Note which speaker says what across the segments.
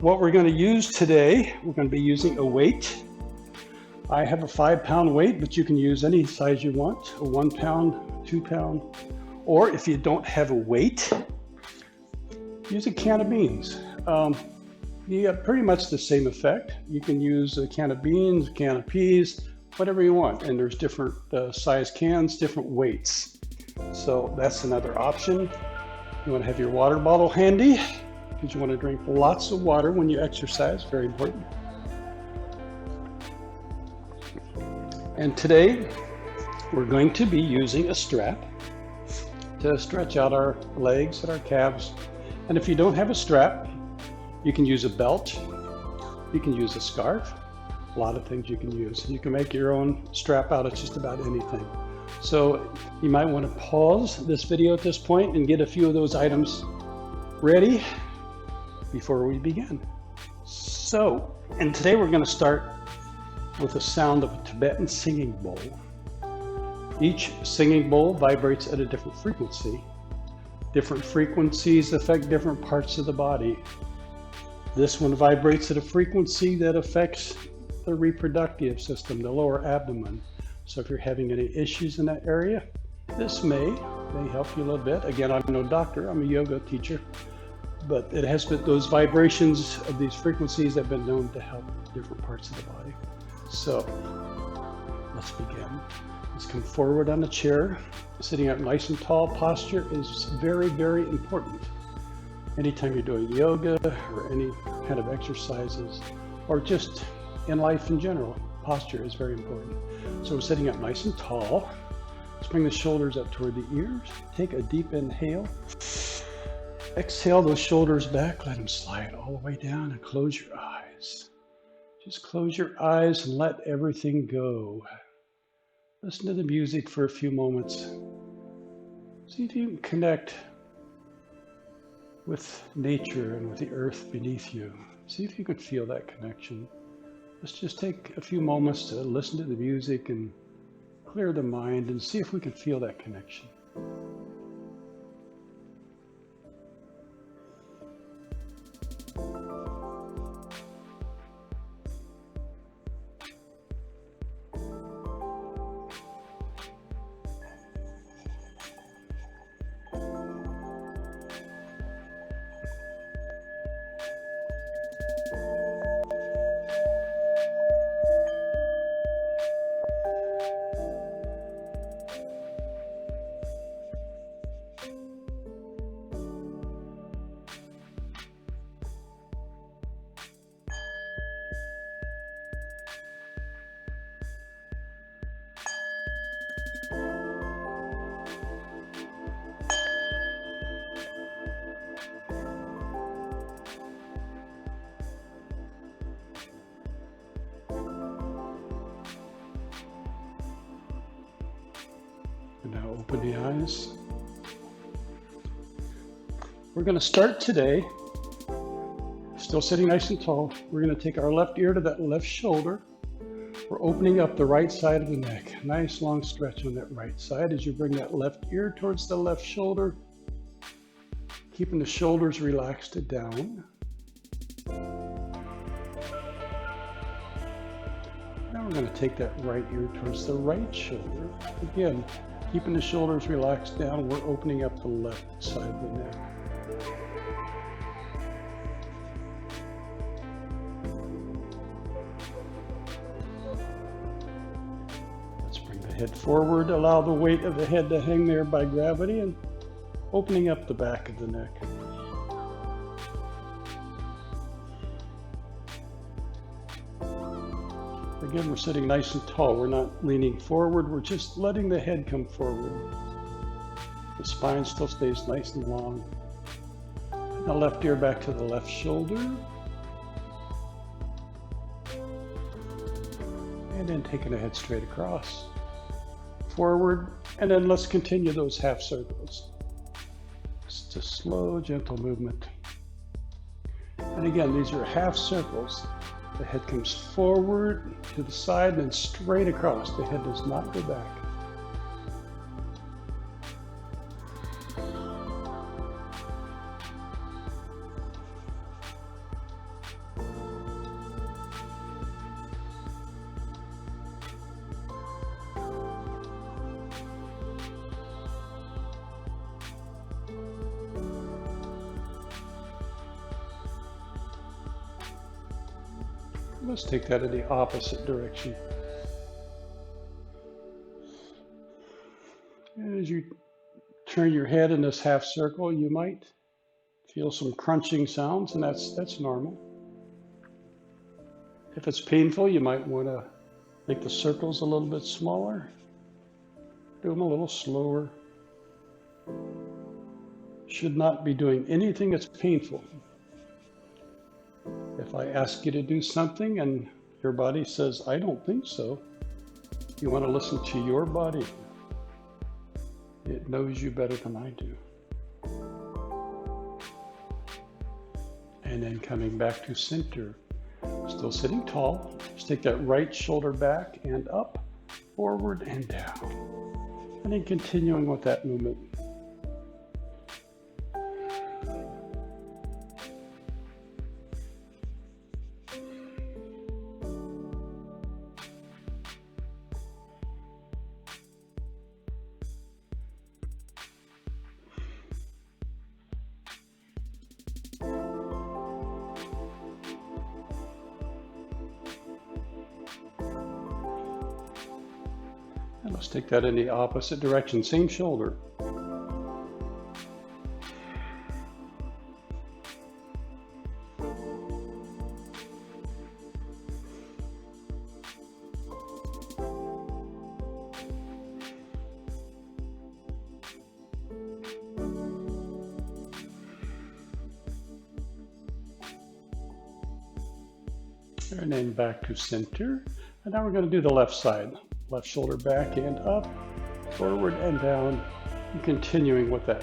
Speaker 1: What we're going to use today, we're going to be using a weight. I have a 5-pound weight, but you can use any size you want, a 1 pound, 2 pound, or if you don't have a weight, use a can of beans. You get pretty much the same effect. You can use a can of beans, a can of peas, whatever you want, and there's different size cans, different weights. So that's another option. You want to have your water bottle handy because you want to drink lots of water when you exercise, very important. And today we're going to be using a strap to stretch out our legs and our calves. And if you don't have a strap, you can use a belt, you can use a scarf, a lot of things you can use. You can make your own strap out of just about anything. So you might want to pause this video at this point and get a few of those items ready before we begin. So, and today we're going to start with the sound of a Tibetan singing bowl. Each singing bowl vibrates at a different frequency. Different frequencies affect different parts of the body. This one vibrates at a frequency that affects the reproductive system, the lower abdomen. So if you're having any issues in that area, this may help you a little bit. Again, I'm no doctor, I'm a yoga teacher, but it has been, those vibrations of these frequencies have been known to help different parts of the body. So let's begin. Let's come forward on a chair. Sitting up nice and tall posture is very, very important. Anytime you're doing yoga or any kind of exercises, or just in life in general, posture is very important. So we're sitting up nice and tall. Let's bring the shoulders up toward the ears. Take a deep inhale. Exhale those shoulders back. Let them slide all the way down and close your eyes. Just close your eyes and let everything go. Listen to the music for a few moments. See if you can connect with nature and with the earth beneath you. See if you can feel that connection. Let's just take a few moments to listen to the music and clear the mind and see if we can feel that connection. And now open the eyes. We're going to start today, still sitting nice and tall. We're going to take our left ear to that left shoulder. We're opening up the right side of the neck. Nice long stretch on that right side as you bring that left ear towards the left shoulder, keeping the shoulders relaxed down. Now we're going to take that right ear towards the right shoulder. Again, keeping the shoulders relaxed down, we're opening up the left side of the neck. Let's bring the head forward, allow the weight of the head to hang there by gravity, and opening up the back of the neck. Again, we're sitting nice and tall. We're not leaning forward. We're just letting the head come forward. The spine still stays nice and long. Now left ear back to the left shoulder. And then taking the head straight across. Forward. And then let's continue those half circles. Just a slow, gentle movement. And again, these are half circles. The head comes forward to the side and then straight across. The head does not go back. Let's take that in the opposite direction. And as you turn your head in this half circle, you might feel some crunching sounds, and that's normal. If it's painful, you might want to make the circles a little bit smaller. Do them a little slower. Should not be doing anything that's painful. If I ask you to do something and your body says, I don't think so, you want to listen to your body. It knows you better than I do. And then coming back to center, still sitting tall. Just take that right shoulder back and up, forward and down. And then continuing with that movement. And let's take that in the opposite direction, same shoulder. And then back to center. And now we're going to do the left side. Left shoulder back and up, forward and down, and continuing with that.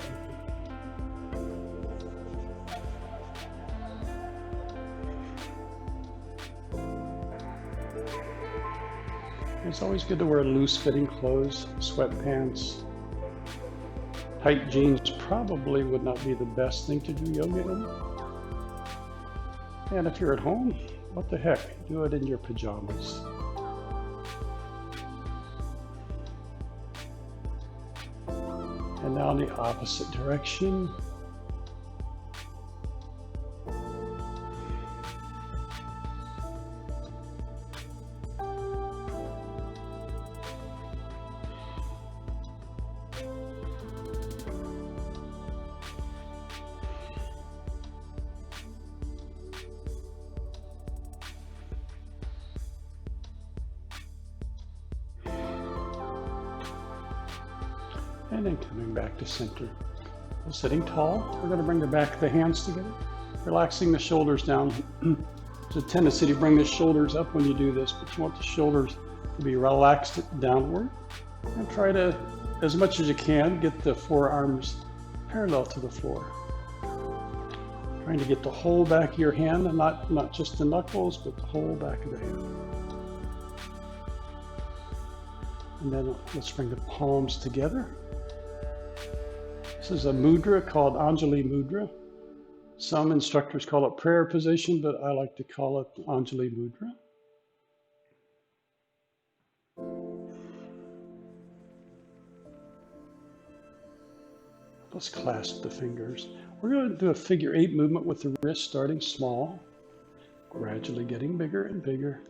Speaker 1: It's always good to wear loose fitting clothes, sweatpants. Tight jeans probably would not be the best thing to do yoga in. And if you're at home, what the heck, do it in your pajamas. And now in the opposite direction. And then coming back to center. So sitting tall, we're going to bring the back of the hands together, relaxing the shoulders down. There's a tendency to bring the shoulders up when you do this, but you want the shoulders to be relaxed downward. And try to, as much as you can, get the forearms parallel to the floor. Trying to get the whole back of your hand, and not just the knuckles, but the whole back of the hand. And then let's bring the palms together. This is a mudra called Anjali mudra. Some instructors call it prayer position, but I like to call it Anjali mudra. Let's clasp the fingers. We're going to do a figure 8 movement with the wrist starting small, gradually getting bigger and bigger.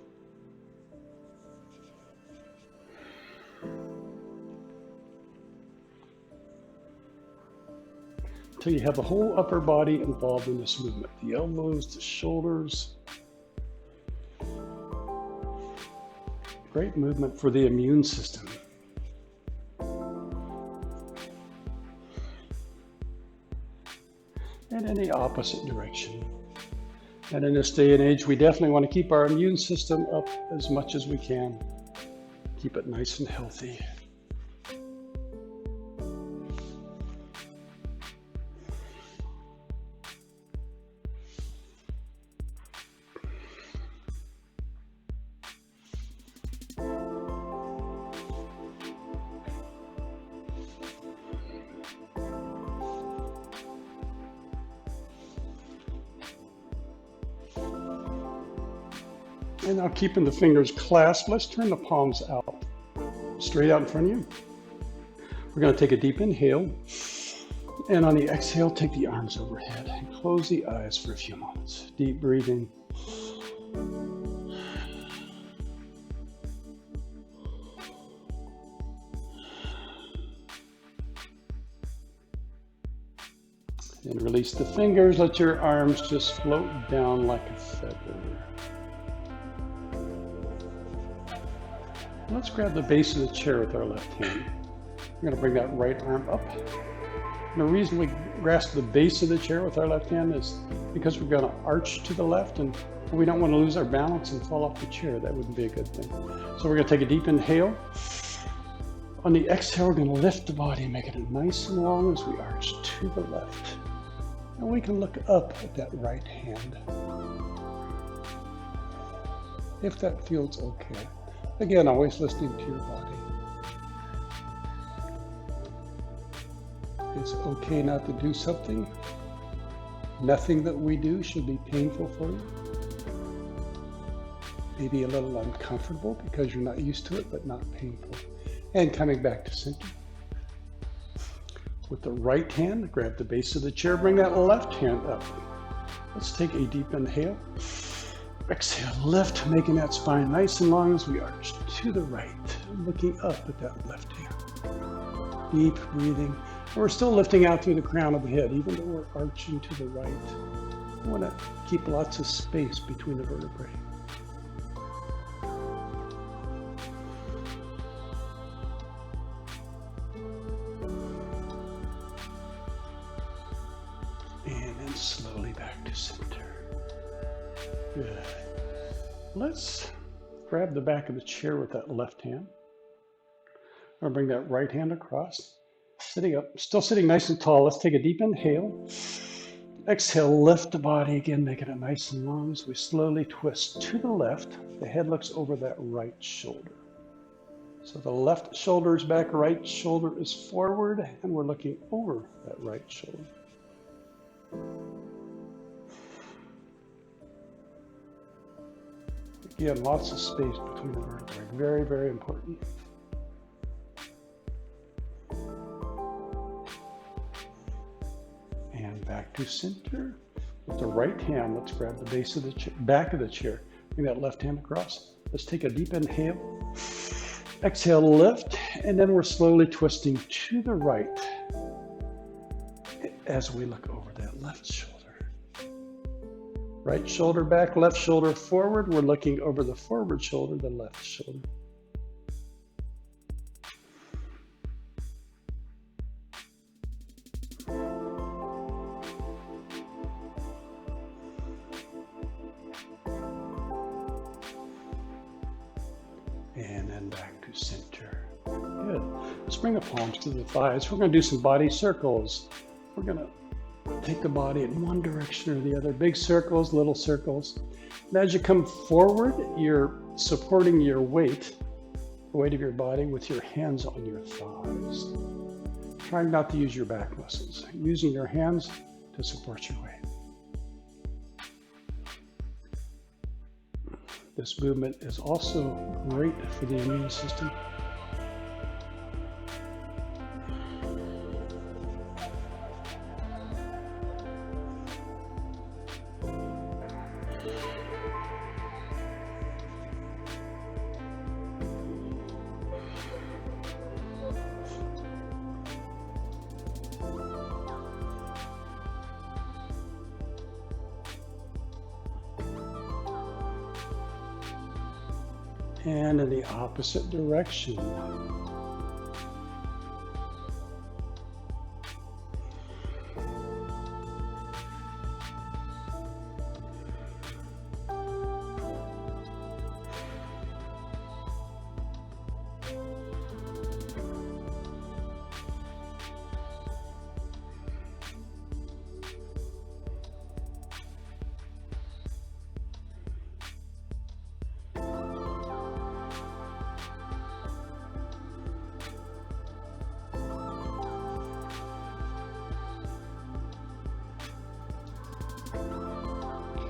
Speaker 1: Until you have the whole upper body involved in this movement. The elbows, the shoulders. Great movement for the immune system. And in the opposite direction. And in this day and age, we definitely want to keep our immune system up as much as we can. Keep it nice and healthy. And now keeping the fingers clasped, let's turn the palms out, straight out in front of you. We're going to take a deep inhale. And on the exhale, take the arms overhead and close the eyes for a few moments. Deep breathing. And release the fingers. Let your arms just float down like a feather. Let's grab the base of the chair with our left hand. We're going to bring that right arm up. And the reason we grasp the base of the chair with our left hand is because we're going to arch to the left, and we don't want to lose our balance and fall off the chair. That wouldn't be a good thing. So we're going to take a deep inhale. On the exhale, we're going to lift the body, making it nice and long as we arch to the left. And we can look up at that right hand, if that feels okay. Again, always listening to your body. It's okay not to do something. Nothing that we do should be painful for you. Maybe a little uncomfortable because you're not used to it, but not painful. And coming back to center. With the right hand, grab the base of the chair, bring that left hand up. Let's take a deep inhale. Exhale, lift, making that spine nice and long as we arch to the right, looking up at that left hand. Deep breathing. And we're still lifting out through the crown of the head, even though we're arching to the right. We want to keep lots of space between the vertebrae. And then slowly back to center. Good. Let's grab the back of the chair with that left hand. I'm going to bring that right hand across. Sitting up, still sitting nice and tall. Let's take a deep inhale. Exhale, lift the body again, making it nice and long as we slowly twist to the left. The head looks over that right shoulder. So the left shoulder is back, right shoulder is forward, and we're looking over that right shoulder. Again, lots of space between the vertebrae. Very, very important. And back to center. With the right hand, let's grab the base of the back of the chair. Bring that left hand across. Let's take a deep inhale. Exhale, lift, and then we're slowly twisting to the right as we look over that left shoulder. Right shoulder back, left shoulder forward. We're looking over the forward shoulder, the left shoulder. And then back to center. Good. Let's bring the palms to the thighs. We're going to do some body circles. We're going to take the body in one direction or the other. Big circles, little circles. And as you come forward, you're supporting your weight, the weight of your body, with your hands on your thighs. Trying not to use your back muscles. Using your hands to support your weight. This movement is also great for the immune system. And in the opposite direction.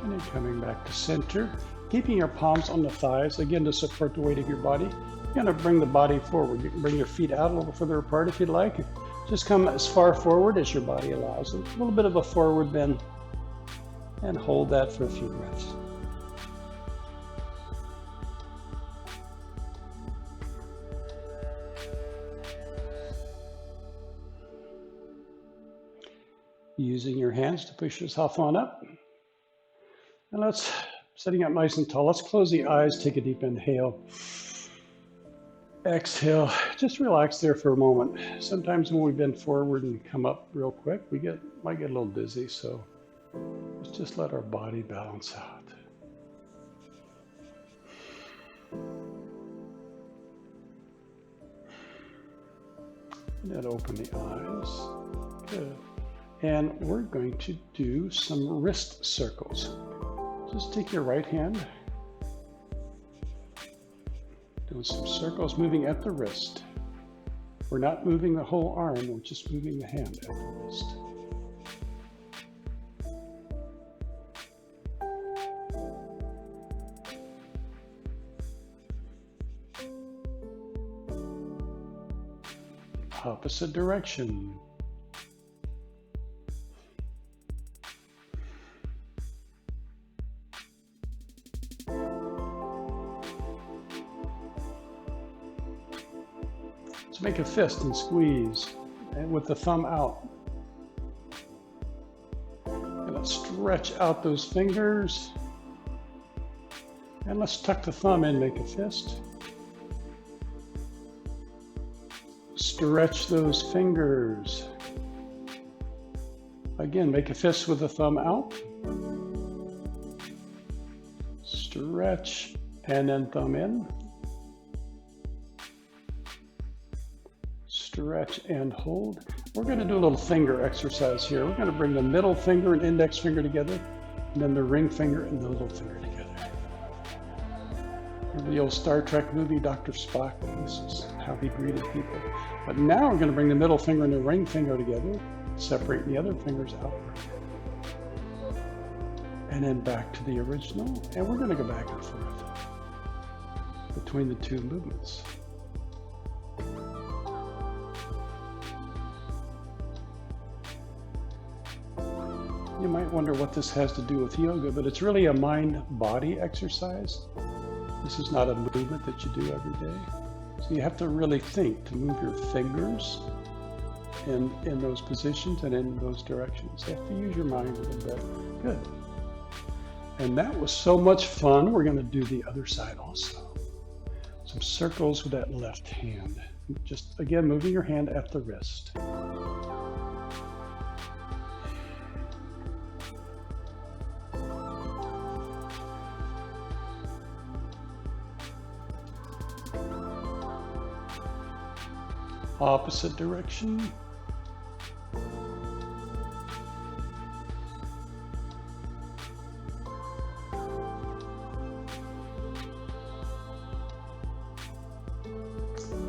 Speaker 1: And then coming back to center, keeping your palms on the thighs, again to support the weight of your body. You're going to bring the body forward. You can bring your feet out a little further apart if you'd like. Just come as far forward as your body allows. A little bit of a forward bend, and hold that for a few breaths. Using your hands to push yourself on up. And let's, sitting up nice and tall, let's close the eyes, take a deep inhale. Exhale, just relax there for a moment. Sometimes when we bend forward and come up real quick, we might get a little dizzy, so let's just let our body balance out. And then open the eyes. Good. And we're going to do some wrist circles. Just take your right hand, doing some circles moving at the wrist. We're not moving the whole arm, we're just moving the hand at the wrist. Opposite direction. Make a fist and squeeze, and with the thumb out. And let's stretch out those fingers. And let's tuck the thumb in, make a fist. Stretch those fingers. Again, make a fist with the thumb out. Stretch, and then thumb in. Stretch and hold. We're going to do a little finger exercise here. We're going to bring the middle finger and index finger together, and then the ring finger and the little finger together. Remember the old Star Trek movie, Dr. Spock? This is how he greeted people. But now we're going to bring the middle finger and the ring finger together, separate the other fingers outward. And then back to the original, and we're going to go back and forth between the two movements. You might wonder what this has to do with yoga, but it's really a mind-body exercise. This is not a movement that you do every day. So you have to really think to move your fingers in those positions and in those directions. You have to use your mind a little bit. Good. And that was so much fun. We're going to do the other side also. Some circles with that left hand. Just, again, moving your hand at the wrist. Opposite direction.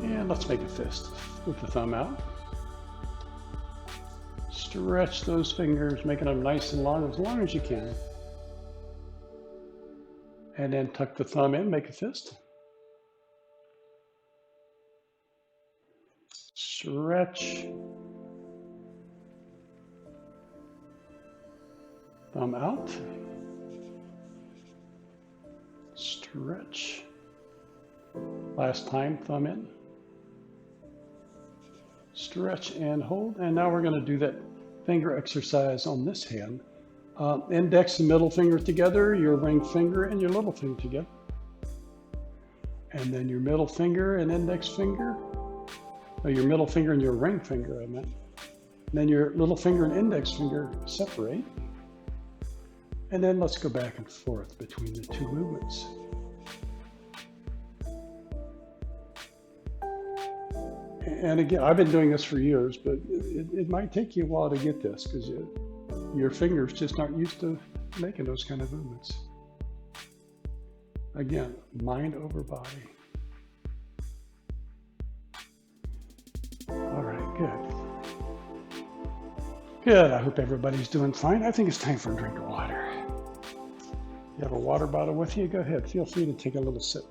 Speaker 1: And let's make a fist with the thumb out. Stretch those fingers, making them nice and long as you can. And then tuck the thumb in, make a fist. Stretch. Thumb out. Stretch. Last time, thumb in. Stretch and hold. And now we're going to do that finger exercise on this hand. Index and middle finger together, your ring finger and your little finger together. And then your middle finger and index finger. Your middle finger and your ring finger, I meant. And then your little finger and index finger separate. And then let's go back and forth between the two movements. And again, I've been doing this for years, but it might take you a while to get this because your fingers just aren't used to making those kind of movements. Again, mind over body. All right, good. Good, I hope everybody's doing fine. I think it's time for a drink of water. You have a water bottle with you? Go ahead, feel free to take a little sip.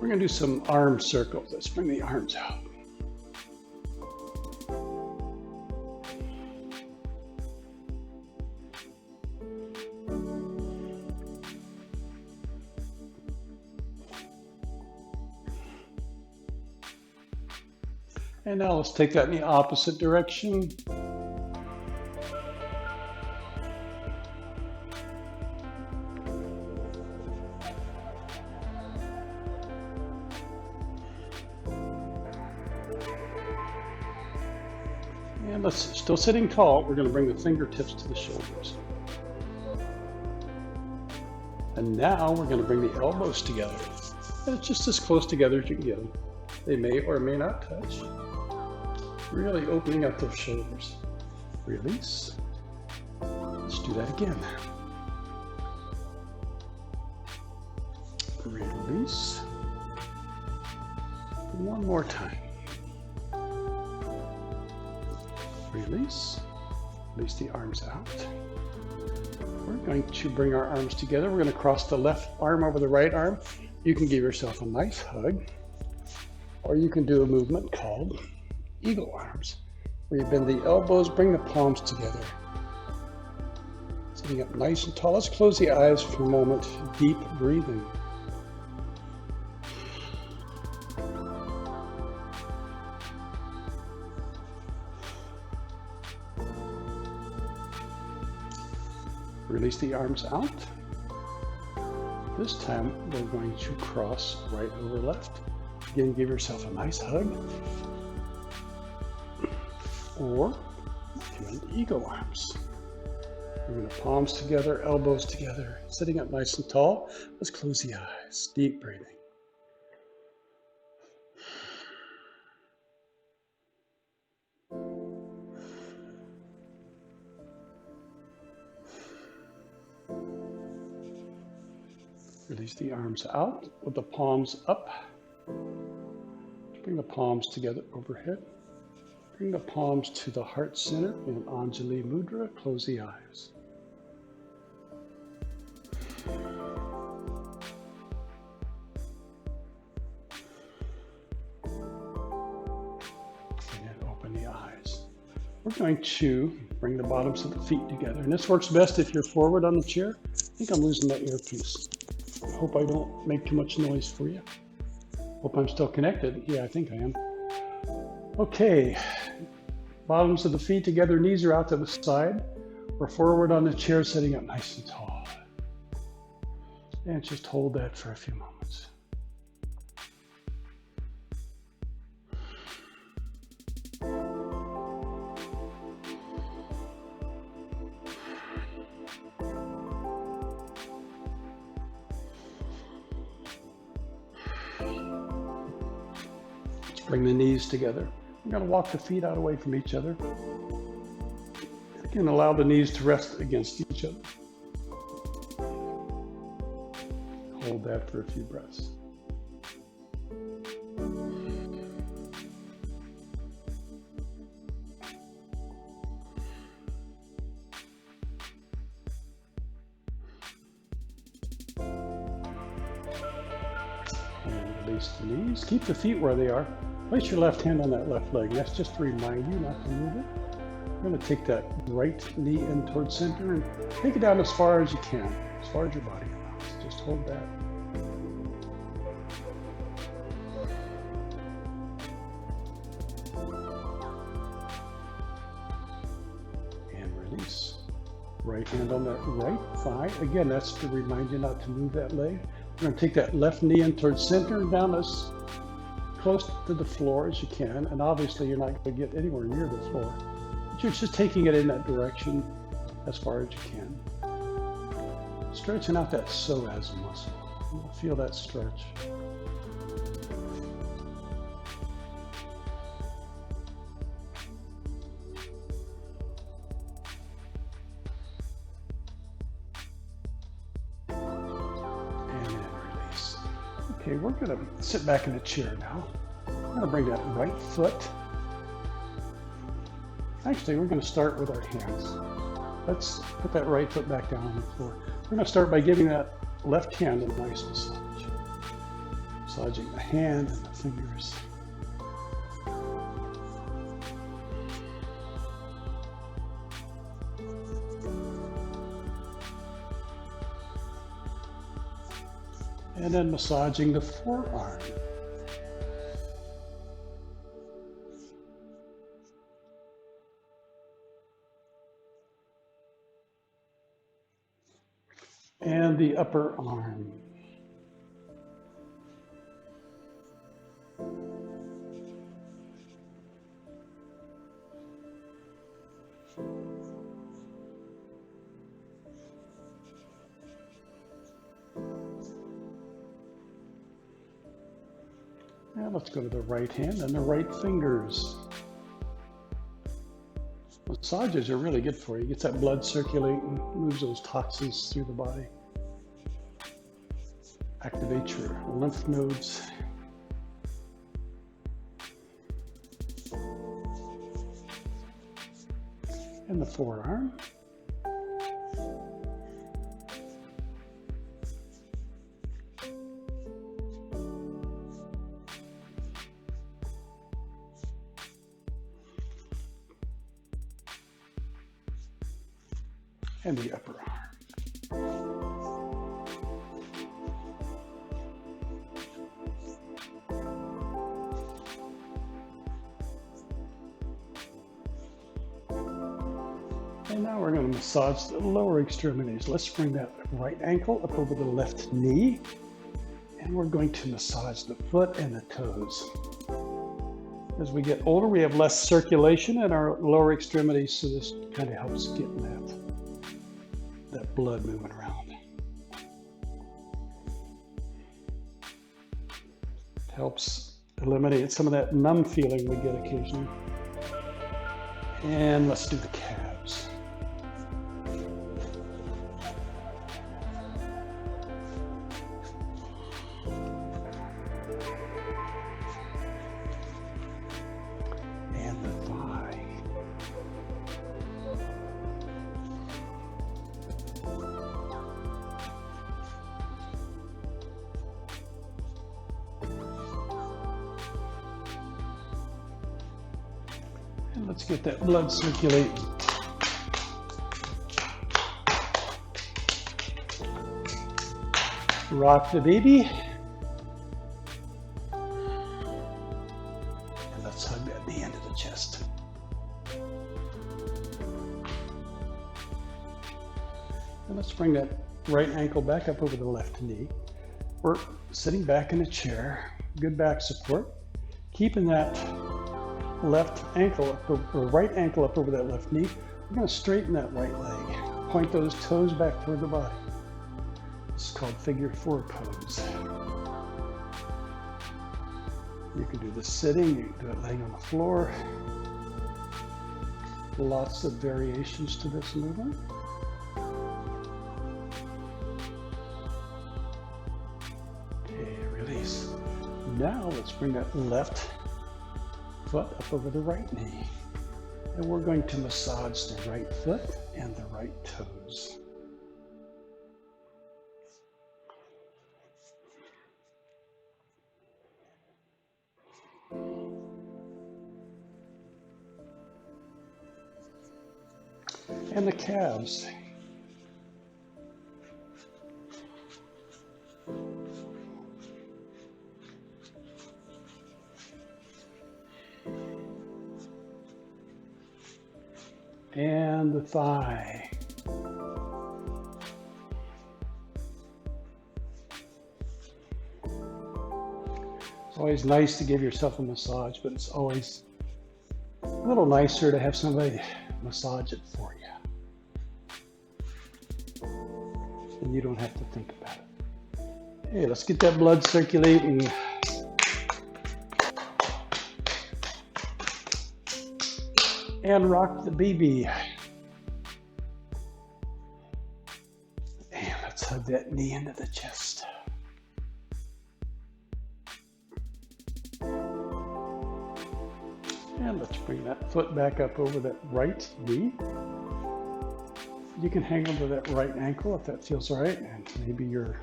Speaker 1: We're going to do some arm circles. Let's bring the arms out. And now let's take that in the opposite direction. And let's, still sitting tall, we're going to bring the fingertips to the shoulders. And now we're going to bring the elbows together. And it's just as close together as you can get them. They may or may not touch. Really opening up those shoulders. Release. Let's do that again. Release. One more time. Release. Release the arms out. We're going to bring our arms together. We're going to cross the left arm over the right arm. You can give yourself a nice hug, or you can do a movement called eagle arms, where you bend the elbows, bring the palms together. Sitting up nice and tall. Let's close the eyes for a moment. Deep breathing. Release the arms out. This time we're going to cross right over left. Again, give yourself a nice hug. Or eagle arms. Bring the palms together, elbows together, sitting up nice and tall. Let's close the eyes. Deep breathing. Release the arms out with the palms up. Bring the palms together overhead. Bring the palms to the heart center in Anjali mudra. Close the eyes. And open the eyes. We're going to bring the bottoms of the feet together. And this works best if you're forward on the chair. I think I'm losing that earpiece. I hope I don't make too much noise for you. Hope I'm still connected. Yeah, I think I am. Okay, bottoms of the feet together, knees are out to the side. We're forward on the chair, sitting up nice and tall. And just hold that for a few moments. Let's bring the knees together. We're going to walk the feet out away from each other. And allow the knees to rest against each other. Hold that for a few breaths. And release the knees. Keep the feet where they are. Place your left hand on that left leg. That's just to remind you not to move it. You're going to take that right knee in towards center and take it down as far as you can, as far as your body allows. Just hold that. And release. Right hand on that right thigh. Again, that's to remind you not to move that leg. You're going to take that left knee in towards center and down as close to the floor as you can. And obviously you're not going to get anywhere near the floor. But you're just taking it in that direction as far as you can. Stretching out that psoas muscle. You'll feel that stretch. Okay, we're going to sit back in the chair now. We're going to bring that right foot. Actually, we're going to start with our hands. Let's put that right foot back down on the floor. We're going to start by giving that left hand a nice massage. Massaging the hand and the fingers. And then massaging the forearm. And the upper arm. Now let's go to the right hand and the right fingers. Massages are really good for you. It gets that blood circulating, moves those toxins through the body. Activates your lymph nodes. And the forearm. And the upper arm. And now we're going to massage the lower extremities. Let's bring that right ankle up over the left knee. And we're going to massage the foot and the toes. As we get older, we have less circulation in our lower extremities, so this kind of helps get that blood moving around. It helps eliminate some of that numb feeling we get occasionally. And let's do the calves. And the thigh. And let's get that blood circulating. Rock the baby. And let's hug that knee into the chest. And let's bring that right ankle back up over the left knee. We're sitting back in a chair, good back support, keeping that left ankle, or right ankle up over that left knee. We're going to straighten that right leg. Point those toes back toward the body. This is called figure four pose. You can do this sitting, you can do it laying on the floor. Lots of variations to this movement. Okay, release. Now let's bring that left foot up over the right knee. And we're going to massage the right foot and the right toes. And the calves. And the thigh. It's always nice to give yourself a massage, but it's always a little nicer to have somebody massage it for you. And you don't have to think about it. Hey, let's get that blood circulating. And rock the baby. And let's hug that knee into the chest. And let's bring that foot back up over that right knee. You can hang onto that right ankle if that feels right, and maybe your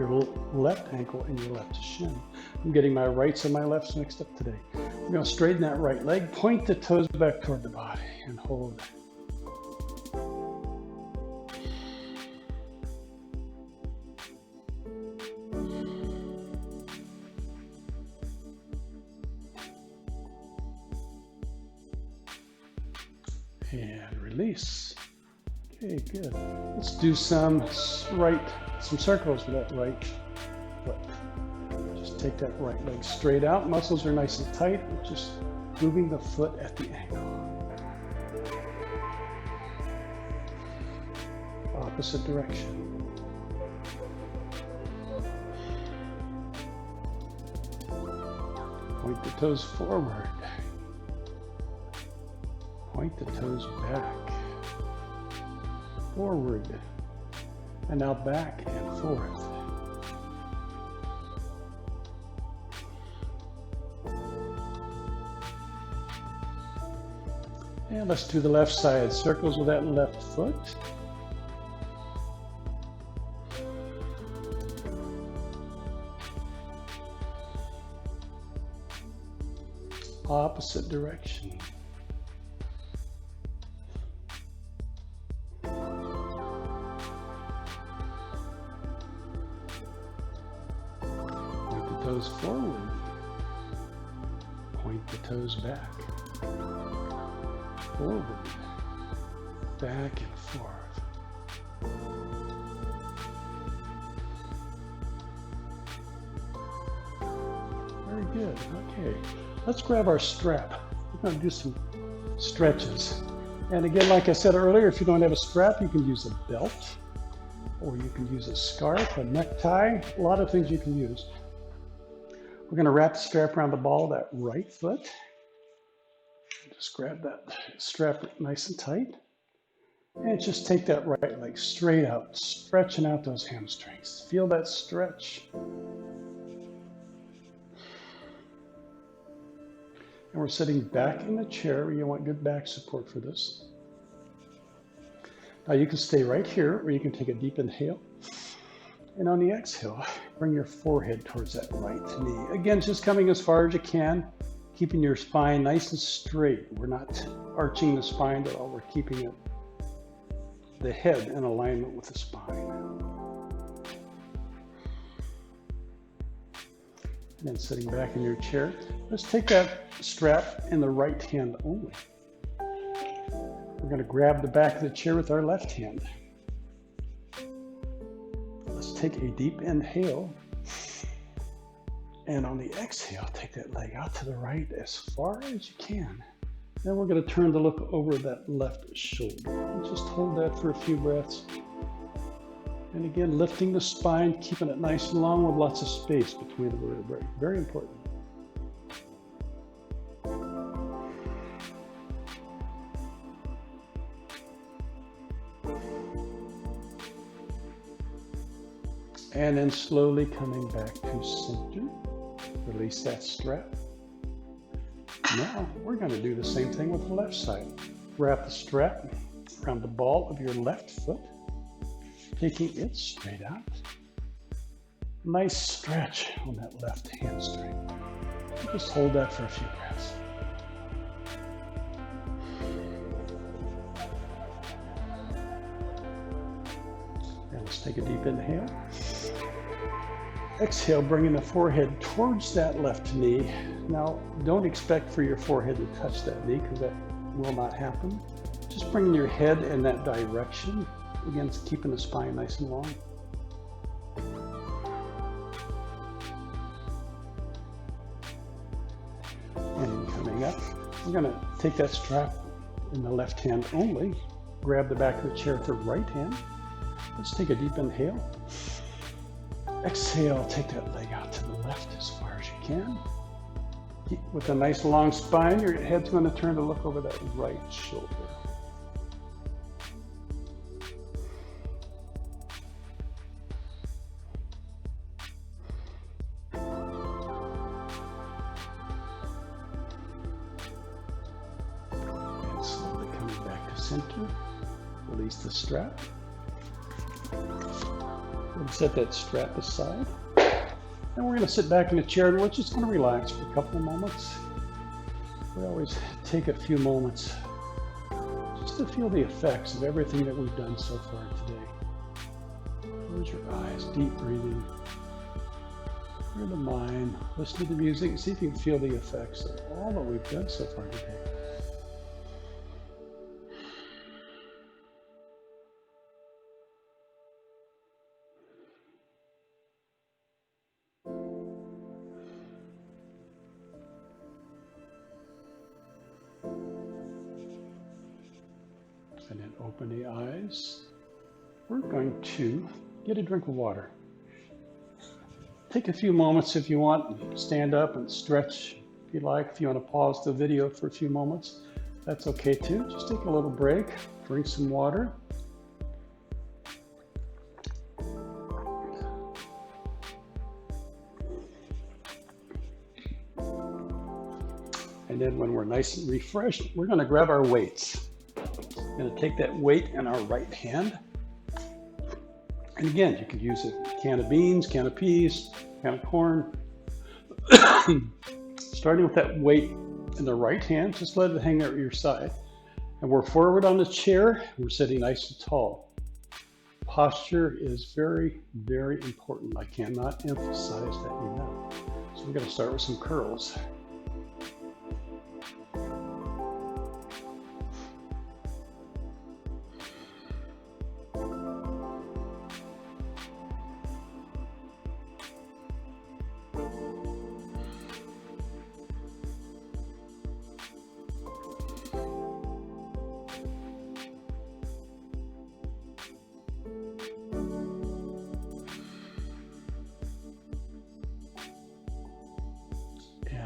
Speaker 1: your left ankle and your left shin. I'm getting my rights and my lefts mixed up today. We're going to straighten that right leg, point the toes back toward the body, and hold. And release. Okay, good. Let's do some circles with that right foot. Just take that right leg straight out. Muscles are nice and tight. We're just moving the foot at the ankle. Opposite direction. Point the toes forward. Point the toes back. Forward. And now back and forth. And let's do the left side. Circles with that left foot. Opposite direction. Point the toes forward. Point the toes back. Forward, back and forth. Very good. Okay, let's grab our strap. We're going to do some stretches. And again, like I said earlier, if you don't have a strap, you can use a belt, or you can use a scarf, a necktie, a lot of things you can use. We're going to wrap the strap around the ball of that right foot. Just grab that strap nice and tight, and just take that right leg straight out, stretching out those hamstrings. Feel that stretch. And we're sitting back in the chair. You want good back support for this. Now you can stay right here, or you can take a deep inhale. And on the exhale, bring your forehead towards that right knee. Again, just coming as far as you can. Keeping your spine nice and straight. We're not arching the spine at all. We're keeping the head in alignment with the spine. And then sitting back in your chair, let's take that strap in the right hand only. We're going to grab the back of the chair with our left hand. Let's take a deep inhale. And on the exhale, take that leg out to the right as far as you can. Then we're going to turn to look over that left shoulder. And just hold that for a few breaths. And again, lifting the spine, keeping it nice and long with lots of space between the vertebrae. Very important. And then slowly coming back to center. Release that strap. Now we're going to do the same thing with the left side. Wrap the strap around the ball of your left foot, taking it straight out. Nice stretch on that left hamstring. Just hold that for a few breaths. And let's take a deep inhale. Exhale, bringing the forehead towards that left knee. Now, don't expect for your forehead to touch that knee, because that will not happen. Just bringing your head in that direction. Again, keeping the spine nice and long. And coming up, we're going to take that strap in the left hand only. Grab the back of the chair with the right hand. Let's take a deep inhale. Exhale, take that leg out to the left as far as you can. With a nice long spine, your head's going to turn to look over that right shoulder. And slowly coming back to center. Release the strap. We'll set that strap aside. And we're going to sit back in a chair and we're just going to relax for a couple of moments. We always take a few moments just to feel the effects of everything that we've done so far today. Close your eyes, deep breathing. Clear the mind, listen to the music, and see if you can feel the effects of all that we've done so far today. And then open the eyes. We're going to get a drink of water. Take a few moments if you want, stand up and stretch if you like. If you want to pause the video for a few moments, that's okay too. Just take a little break, drink some water. And then when we're nice and refreshed, we're going to grab our weights. We're going to take that weight in our right hand. And again, you could use a can of beans, can of peas, can of corn. Starting with that weight in the right hand, just let it hang at your side. And we're forward on the chair. We're sitting nice and tall. Posture is very, very important. I cannot emphasize that enough. So we're going to start with some curls.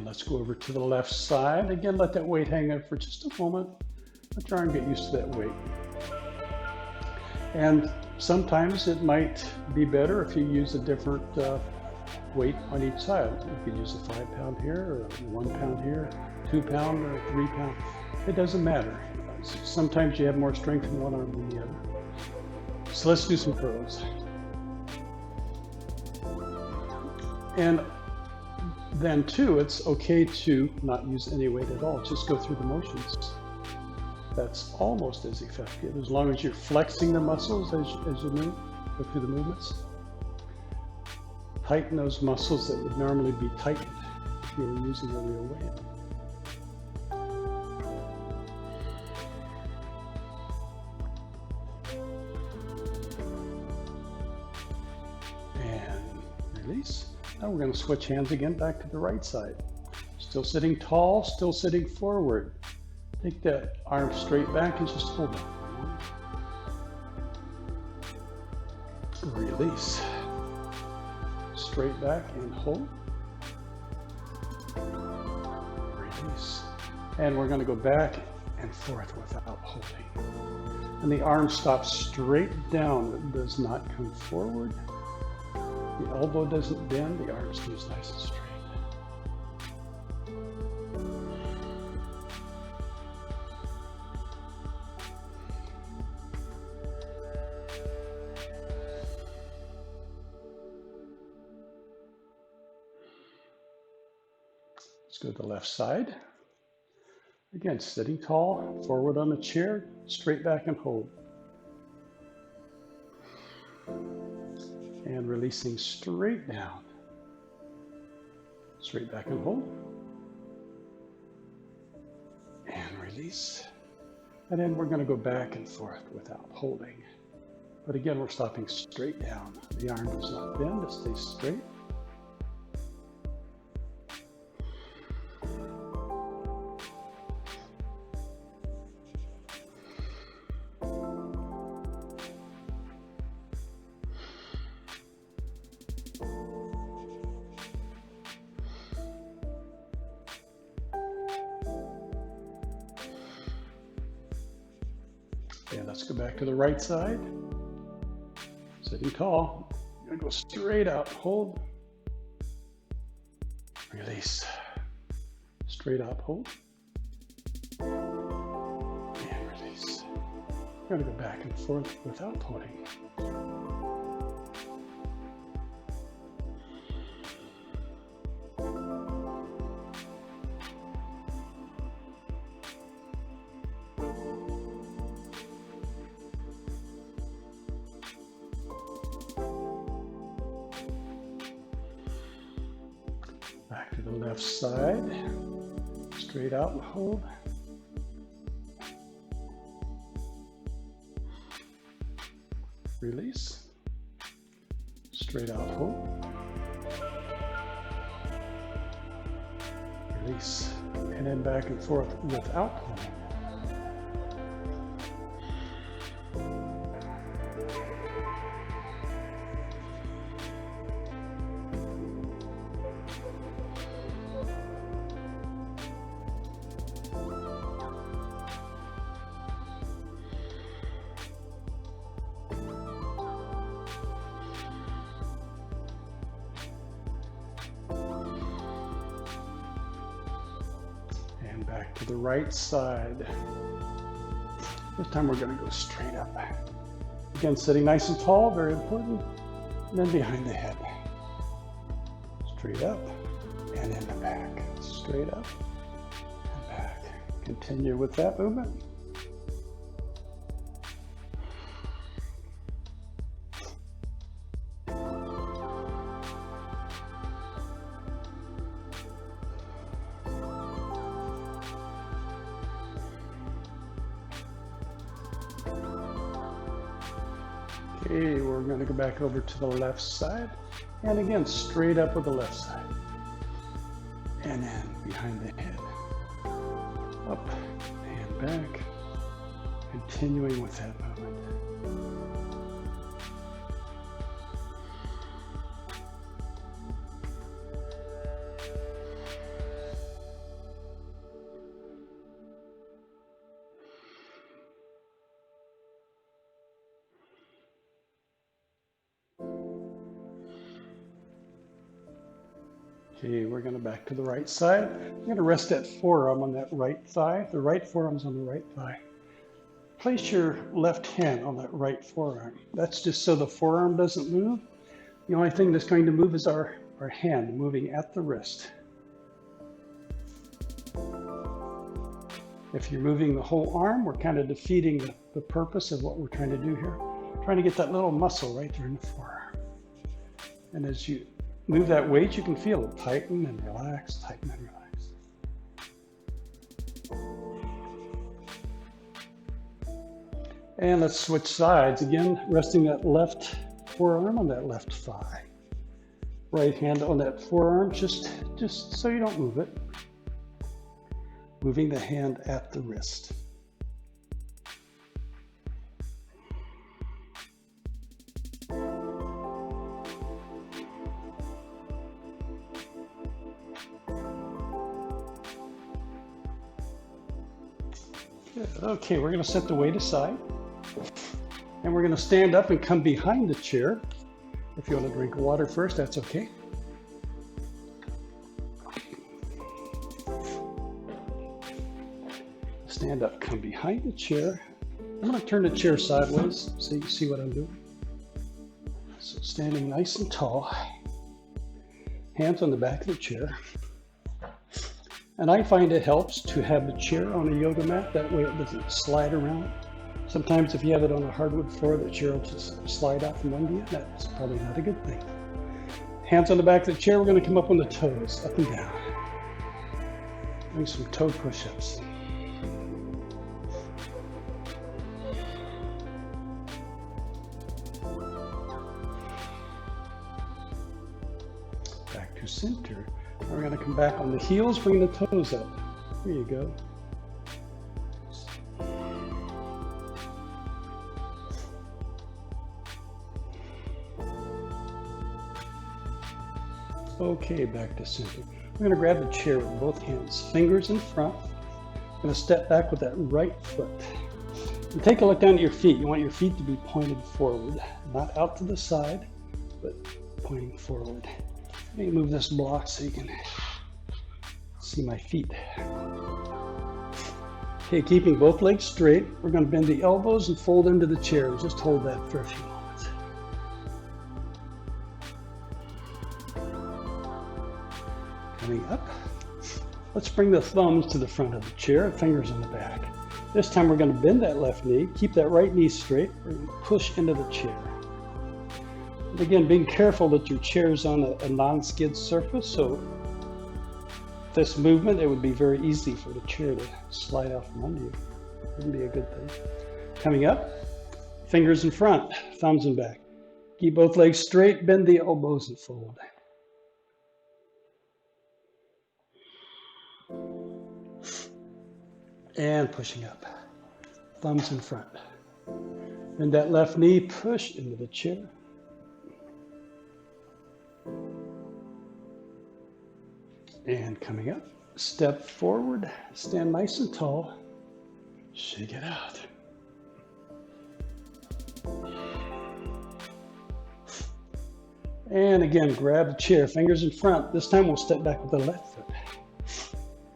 Speaker 1: Let's go over to the left side. Again, let that weight hang up for just a moment. Let your arm get used to that weight. And sometimes it might be better if you use a different weight on each side. You could use a 5 pound here, or 1 pound here, 2 pound, or 3 pound. It doesn't matter. Sometimes you have more strength in one arm than the other. So let's do some curls. And then too, it's okay to not use any weight at all. Just go through the motions. That's almost as effective as long as you're flexing the muscles as you move, go through the movements. Tighten those muscles that would normally be tightened if you were using a real weight. And release. Now we're going to switch hands again back to the right side. Still sitting tall, still sitting forward. Take that arm straight back and just hold it. Release. Straight back and hold. Release. And we're going to go back and forth without holding. And the arm stops straight down. It does not come forward. The elbow doesn't bend, the arm stays nice and straight. Let's go to the left side. Again, sitting tall, forward on the chair, straight back and hold. And releasing straight down. Straight back and hold. And release. And then we're going to go back and forth without holding. But again, we're stopping straight down. The arm does not bend, it stays straight. And let's go back to the right side. Sitting tall. You're going to go straight out. Hold. Release. Straight up. Hold. And release. You're going to go back and forth without holding. left side. Straight out and hold. Release. Straight out, hold. Release. And then back and forth without pulling. Back to the right side. This time we're going to go straight up. Again, sitting nice and tall, very important. And then behind the head. Straight up and in the back. Straight up and back. Continue with that movement. Okay, we're going to go back over to the left side, and again, straight up with the left side, and then behind the head, up and back, continuing with that movement. Okay, we're going to back to the right side. I'm going to rest that forearm on that right thigh. The right forearm's on the right thigh. Place your left hand on that right forearm. That's just so the forearm doesn't move. The only thing that's going to move is our hand moving at the wrist. If you're moving the whole arm, we're kind of defeating the purpose of what we're trying to do here. Trying to get that little muscle right there in the forearm. And as you move that weight, you can feel it tighten and relax, tighten and relax. And let's switch sides. Again, resting that left forearm on that left thigh. Right hand on that forearm, just so you don't move it. Moving the hand at the wrist. Okay, we're going to set the weight aside, and we're going to stand up and come behind the chair. If you want to drink water first, that's okay. Stand up, come behind the chair. I'm going to turn the chair sideways so you can see what I'm doing. So standing nice and tall, hands on the back of the chair. And I find it helps to have the chair on a yoga mat. That way it doesn't slide around. Sometimes if you have it on a hardwood floor, the chair will just slide out from under you. That's probably not a good thing. Hands on the back of the chair. We're going to come up on the toes, up and down. Doing some toe push-ups. Back to center. We're going to come back on the heels, bring the toes up. There you go. Okay, back to center. We're going to grab the chair with both hands, fingers in front. I'm going to step back with that right foot. And take a look down at your feet. You want your feet to be pointed forward, not out to the side, but pointing forward. Let me move this block so you can see my feet. Okay, keeping both legs straight, we're going to bend the elbows and fold into the chair. Just hold that for a few moments. Coming up, let's bring the thumbs to the front of the chair, fingers in the back. This time we're going to bend that left knee, keep that right knee straight, we're going to push into the chair. And again, being careful that your chair is on a non-skid surface, so this movement, it would be very easy for the chair to slide out from under you. Wouldn't be a good thing. Coming up, fingers in front, thumbs in back. Keep both legs straight, bend the elbows and fold. And pushing up, thumbs in front. Bend that left knee, push into the chair. And coming up, step forward, stand nice and tall, shake it out. And again, grab the chair, fingers in front. This time we'll step back with the left foot.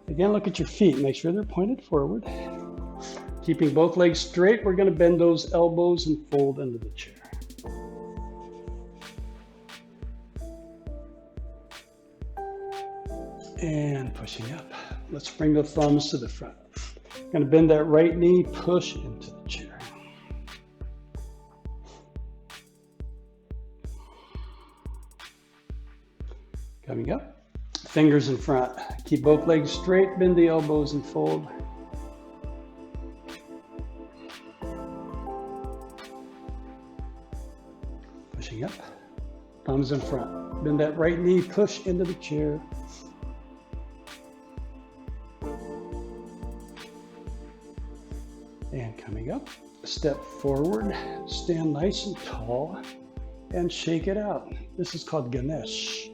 Speaker 1: Again, look at your feet, make sure they're pointed forward. Keeping both legs straight, we're going to bend those elbows and fold into the chair. And pushing up. Let's bring the thumbs to the front. Going to bend that right knee, push into the chair. Coming up, fingers in front. Keep both legs straight, bend the elbows and fold. Pushing up, thumbs in front. Bend that right knee, push into the chair. And coming up, step forward, stand nice and tall, and shake it out. This is called Ganesh.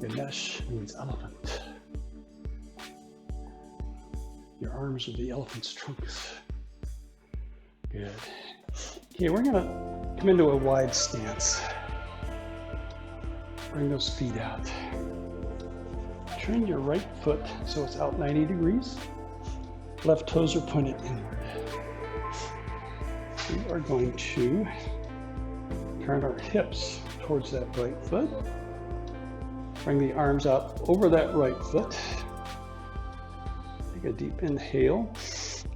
Speaker 1: Ganesh means elephant. Your arms are the elephant's trunks. Good. Okay, we're gonna come into a wide stance. Bring those feet out. Turn your right foot so it's out 90 degrees. Left toes are pointed inward. We are going to turn our hips towards that right foot. Bring the arms out over that right foot. Take a deep inhale.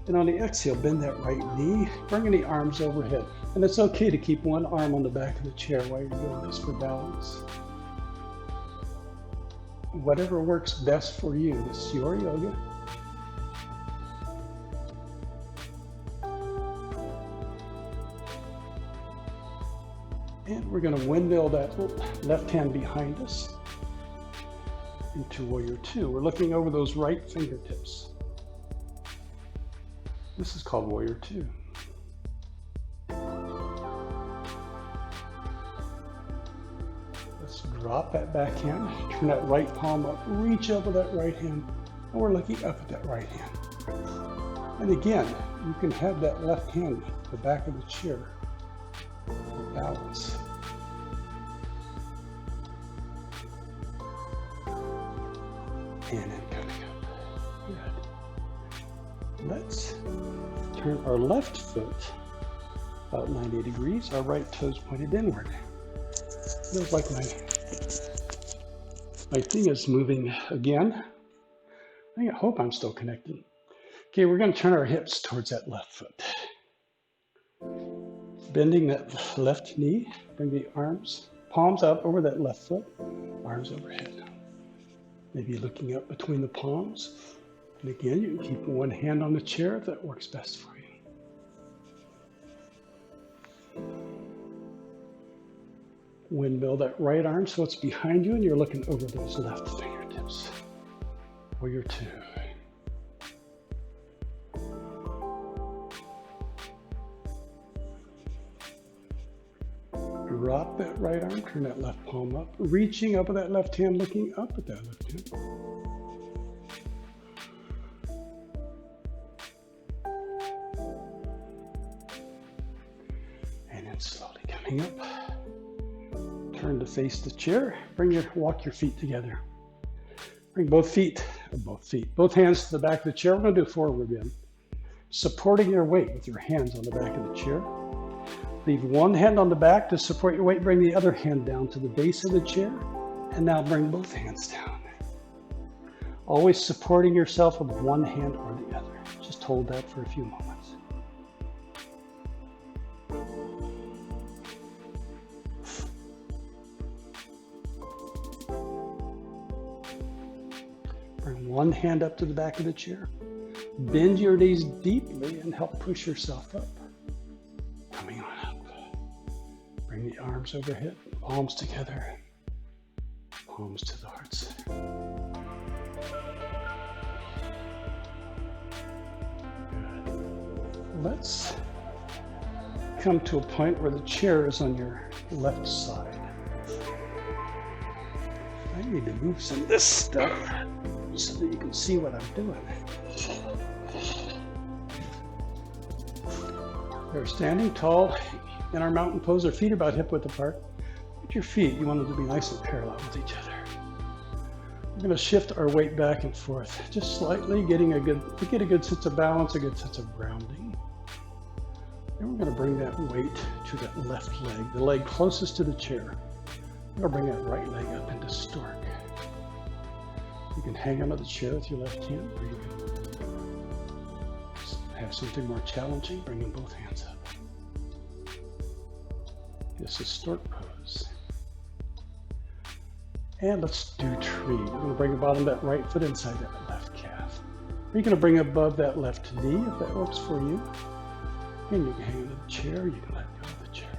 Speaker 1: And on the exhale, bend that right knee, bringing the arms overhead. And it's okay to keep one arm on the back of the chair while you're doing this for balance. Whatever works best for you. This is your yoga. And we're going to windmill that left hand behind us into Warrior Two. We're looking over those right fingertips. This is called Warrior Two. Let's drop that back hand, turn that right palm up, reach up with that right hand, and we're looking up at that right hand. And again, you can have that left hand at the back of the chair. Balance. And then coming up. Good. Let's turn our left foot about 90 degrees, our right toes pointed inward. Feels like my thing is moving again. I hope I'm still connected. Okay, we're going to turn our hips towards that left foot. Bending that left knee, bring the arms, palms out over that left foot, arms overhead. Maybe looking up between the palms. And again, you can keep one hand on the chair if that works best for you. Windmill that right arm so it's behind you and you're looking over those left fingertips. Warrior Two. Drop that right arm, turn that left palm up, reaching up with that left hand, looking up at that left hand. And then slowly coming up. Turn to face the chair. Walk your feet together. Bring both hands to the back of the chair. We're going to do a forward bend. Supporting your weight with your hands on the back of the chair. Leave one hand on the back to support your weight. Bring the other hand down to the base of the chair. And now bring both hands down. Always supporting yourself with one hand or the other. Just hold that for a few moments. one hand up to the back of the chair. Bend your knees deeply and help push yourself up. Coming on up. Bring the arms overhead, palms together, palms to the heart center. Good. Let's come to a point where the chair is on your left side. I need to move some of this stuff so that you can see what I'm doing. We're standing tall in our mountain pose. Our feet are about hip width apart. With your feet, you want them to be nice and parallel with each other. We're going to shift our weight back and forth, just slightly, get a good sense of balance, a good sense of grounding. Then we're going to bring that weight to that left leg, the leg closest to the chair. We're going to bring that right leg up into stork. You can hang onto the chair with your left hand, or you can have something more challenging, bringing both hands up. This is stork pose. And let's do tree. We're going to bring the bottom of that right foot inside that left calf. You're going to bring above that left knee if that works for you. And you can hang onto the chair, you can let go of the chair.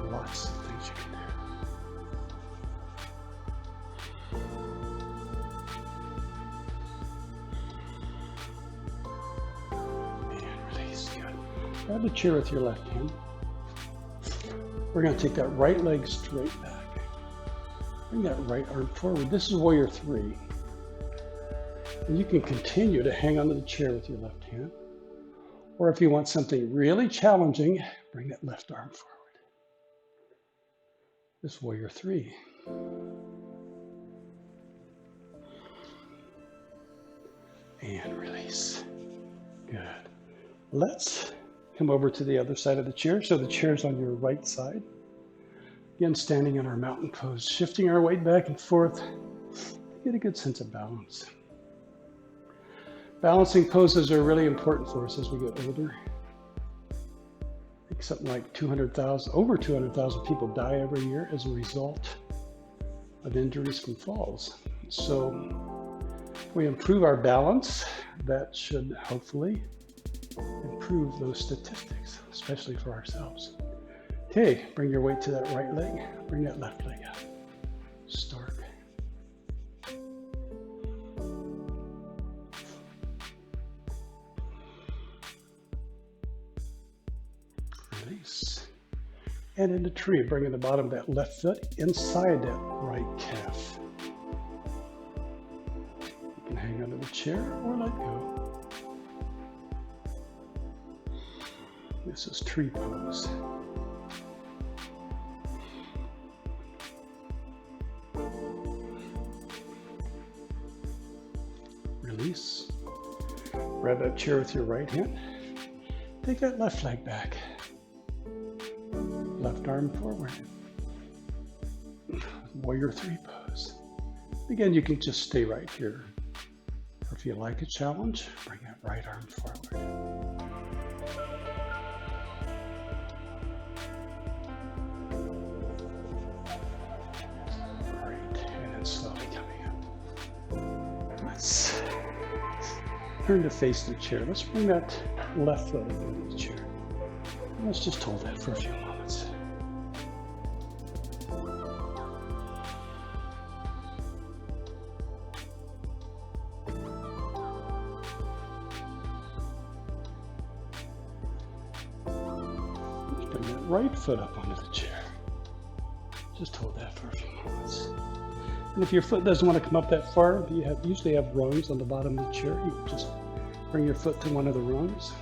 Speaker 1: Lots of things you can do. Grab the chair with your left hand. We're going to take that right leg straight back. Bring that right arm forward. This is warrior three. And you can continue to hang onto the chair with your left hand. Or if you want something really challenging, bring that left arm forward. This is warrior three. And release. Good. Let's come over to the other side of the chair. So the chair's on your right side. Again, standing in our mountain pose, shifting our weight back and forth. Get a good sense of balance. Balancing poses are really important for us as we get older. I think something like over 200,000 people die every year as a result of injuries from falls. So if we improve our balance, that should hopefully improve those statistics, especially for ourselves. Okay, bring your weight to that right leg. Bring that left leg up. Stork. Release. And into tree, bringing the bottom of that left foot inside that right calf. You can hang onto the chair or let go. This is tree pose. Release. Grab that chair with your right hand. Take that left leg back. Left arm forward. Warrior three pose. Again, you can just stay right here. Or if you like a challenge, bring that right arm forward. Turn to face the chair. Let's bring that left foot into the chair. And let's just hold that for a few moments. Let's bring that right foot up onto the chair. Just hold that for a few moments. And if your foot doesn't want to come up that far, you usually have rungs on the bottom of the chair. You can just bring your foot to one of the rungs.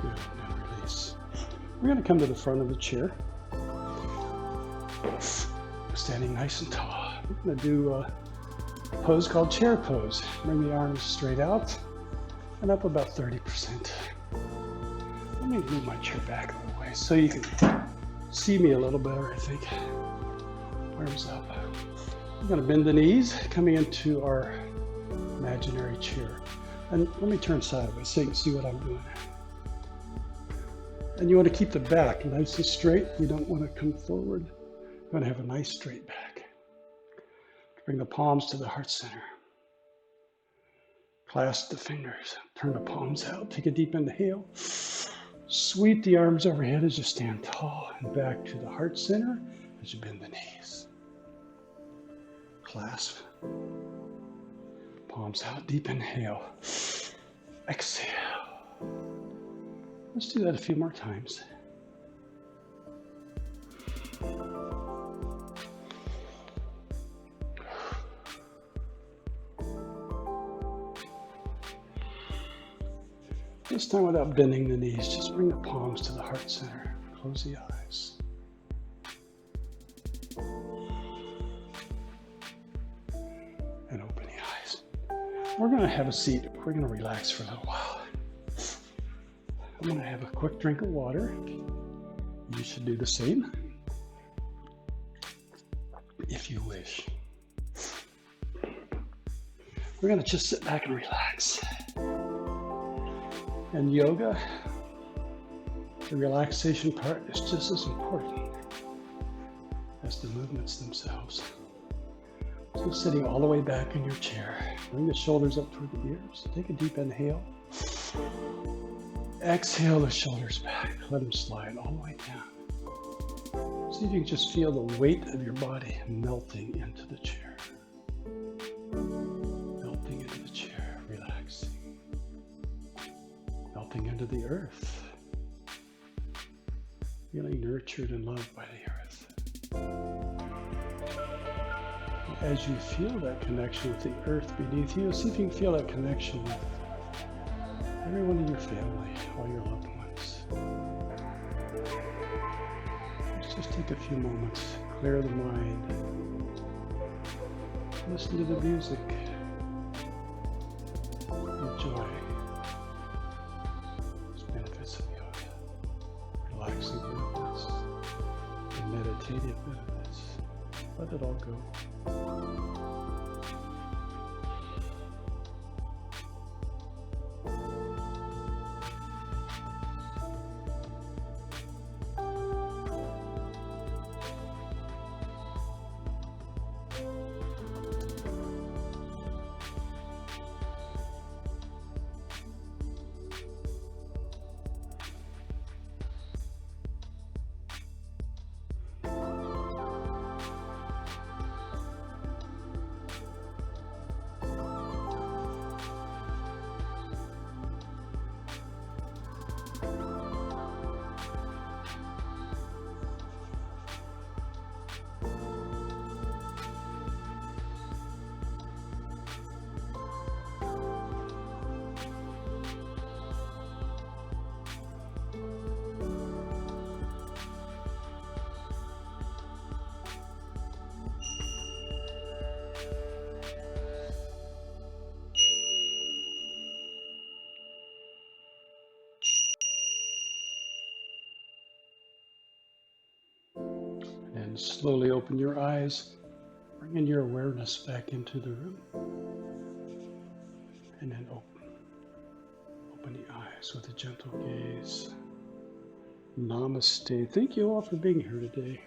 Speaker 1: Good, now release. We're going to come to the front of the chair. Standing nice and tall. We're going to do a pose called chair pose. Bring the arms straight out and up about 30%. Let me move my chair back a little way so you can see me a little better, I think. Arms up. We're going to bend the knees, coming into our imaginary chair. And let me turn sideways so you can see what I'm doing. And you want to keep the back nice and straight. You don't want to come forward. You want to have a nice straight back. Bring the palms to the heart center. Clasp the fingers. Turn the palms out. Take a deep inhale. Sweep the arms overhead as you stand tall and back to the heart center as you bend the knees. Clasp. Palms out. Deep inhale. Exhale. Let's do that a few more times. This time without bending the knees, just bring the palms to the heart center. Close the eyes. And open the eyes. We're going to have a seat. We're going to relax for a little while. I'm going to have a quick drink of water. You should do the same if you wish. We're going to just sit back and relax. And yoga, the relaxation part is just as important as the movements themselves. So sitting all the way back in your chair, bring the shoulders up toward the ears. Take a deep inhale. Exhale the shoulders back. Let them slide all the way down. See if you can just feel the weight of your body melting into the chair. Melting into the chair, relaxing. Melting into the earth, feeling nurtured and loved by the earth. As you feel that connection with the earth beneath you, see if you can feel that connection with everyone in your family, all your loved ones. Let's just take a few moments, clear the mind, listen to the music, enjoy. Relaxing benefits and meditative benefits. Let it all go. And slowly open your eyes, bringing your awareness back into the room. And then open the eyes with a gentle gaze. Namaste. Thank you all for being here today.